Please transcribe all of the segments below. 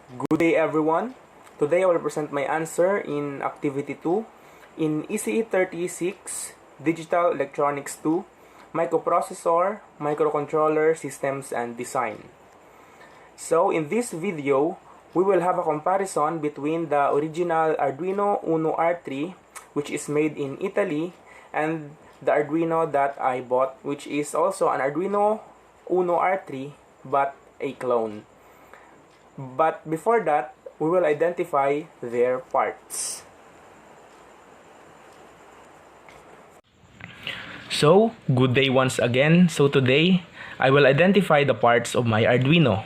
Good day everyone. Today I will present my answer in Activity 2 in ECE 36 Digital Electronics 2 Microprocessor, Microcontroller Systems and Design. So in this video, we will have a comparison between the original Arduino Uno R3, which is made in Italy, and the Arduino that I bought, which is also an Arduino Uno R3 but a clone. But before that, we will identify their parts. So, good day once again. So today, I will identify the parts of my Arduino.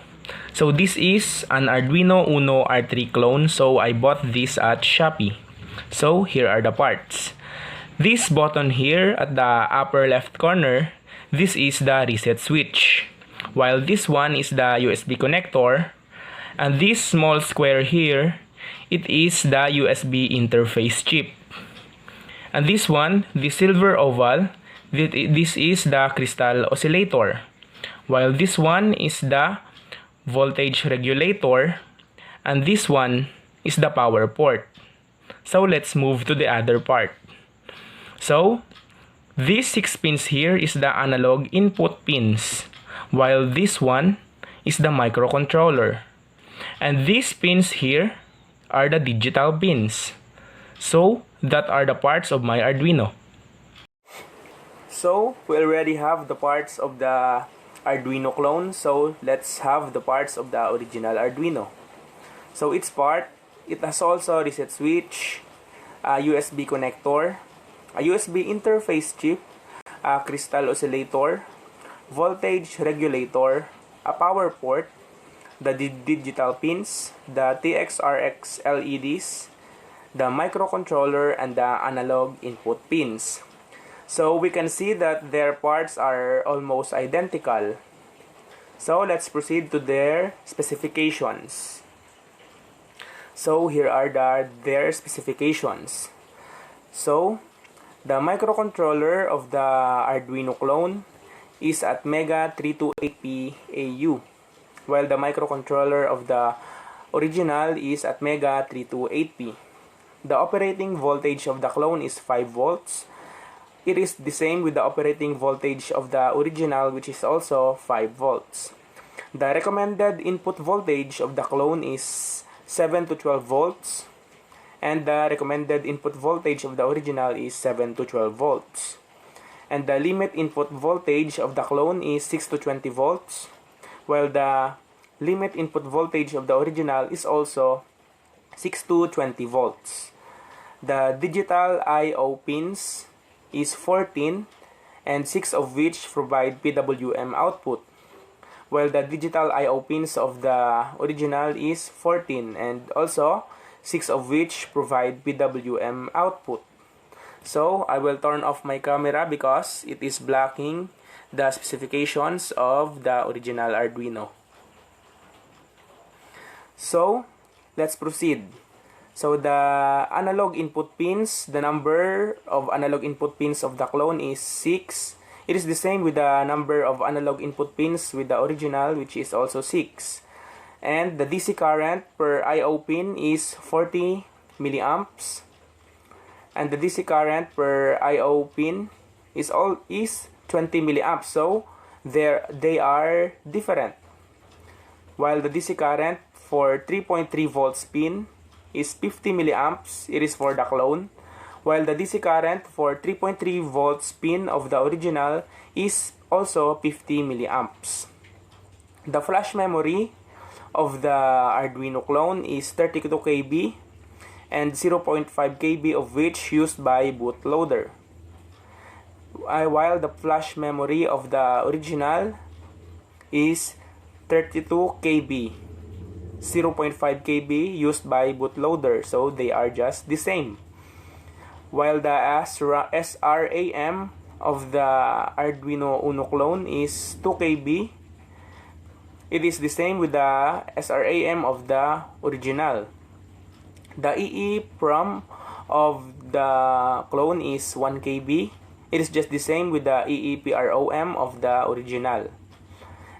So this is an Arduino Uno R3 clone, so I bought this at Shopee. So here are the parts. This button here at the upper left corner, this is the reset switch. While this one is the USB connector, and this small square here, it is the USB interface chip. And this one, the silver oval, this is the crystal oscillator. While this one is the voltage regulator, and this one is the power port. So let's move to the other part. So, these 6 pins here is the analog input pins, while this one is the microcontroller. And these pins here are the digital pins. So, that are the parts of my Arduino. So, we already have the parts of the Arduino clone, so let's have the parts of the original Arduino. So, its part, it has also a reset switch, a USB connector, a USB interface chip, a crystal oscillator, voltage regulator, a power port, the digital pins, the TX-RX LEDs, the microcontroller, and the analog input pins. So we can see that their parts are almost identical. So let's proceed to their specifications. So here are their specifications. So the microcontroller of the Arduino clone is at Mega 328P AU, while the microcontroller of the original is at Mega 328P. The operating voltage of the clone is 5 volts. It is the same with the operating voltage of the original, which is also 5 volts. The recommended input voltage of the clone is 7 to 12 volts, and the recommended input voltage of the original is 7 to 12 volts. And the limit input voltage of the clone is 6 to 20 volts, while the limit input voltage of the original is also 6 to 20 volts. The digital I/O pins is 14, and 6 of which provide PWM output, while the digital I/O pins of the original is 14, and also 6 of which provide PWM output. So I will turn off my camera because it is blocking the specifications of the original Arduino. So let's proceed. So the analog input pins, the number of analog input pins of the clone is 6. It is the same with the number of analog input pins with the original, which is also 6. And the DC current per I/O pin is 40 milliamps. And the DC current per I/O pin is 20 milliamps. So they are different. While the DC current for 3.3 volts pin is 50 milliamps, it is for the clone, while the DC current for 3.3 volts pin of the original is also 50 milliamps. The flash memory of the Arduino clone is 32 KB, and 0.5 KB of which used by bootloader, while the flash memory of the original is 32 KB, 0.5 KB used by bootloader, so they are just the same. While the SRAM of the Arduino Uno clone is 2 KB, it is the same with the SRAM of the original. The EEPROM of the clone is 1 KB. It is just the same with the EEPROM of the original.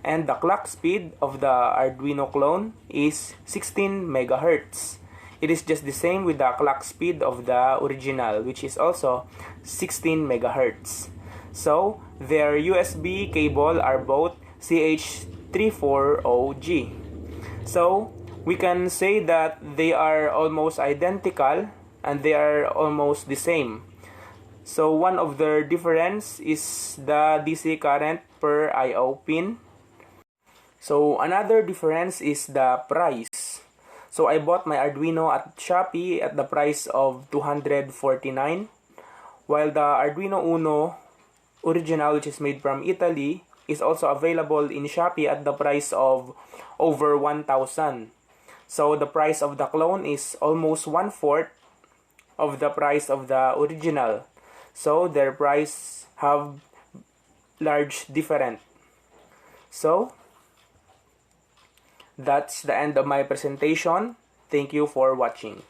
and the clock speed of the Arduino clone is 16 megahertz. It is just the same with the clock speed of the original, which is also 16 megahertz. So their USB cable are both CH340G. So we can say that they are almost identical and they are almost the same. So one of their difference is the DC current per I/O pin. So another difference is the price. So I bought my Arduino at Shopee at the price of $249, while the Arduino Uno original, which is made from Italy, is also available in Shopee at the price of over 1,000. So the price of the clone is almost 1/4 of the price of the original. So their price have large difference. So that's the end of my presentation. Thank you for watching.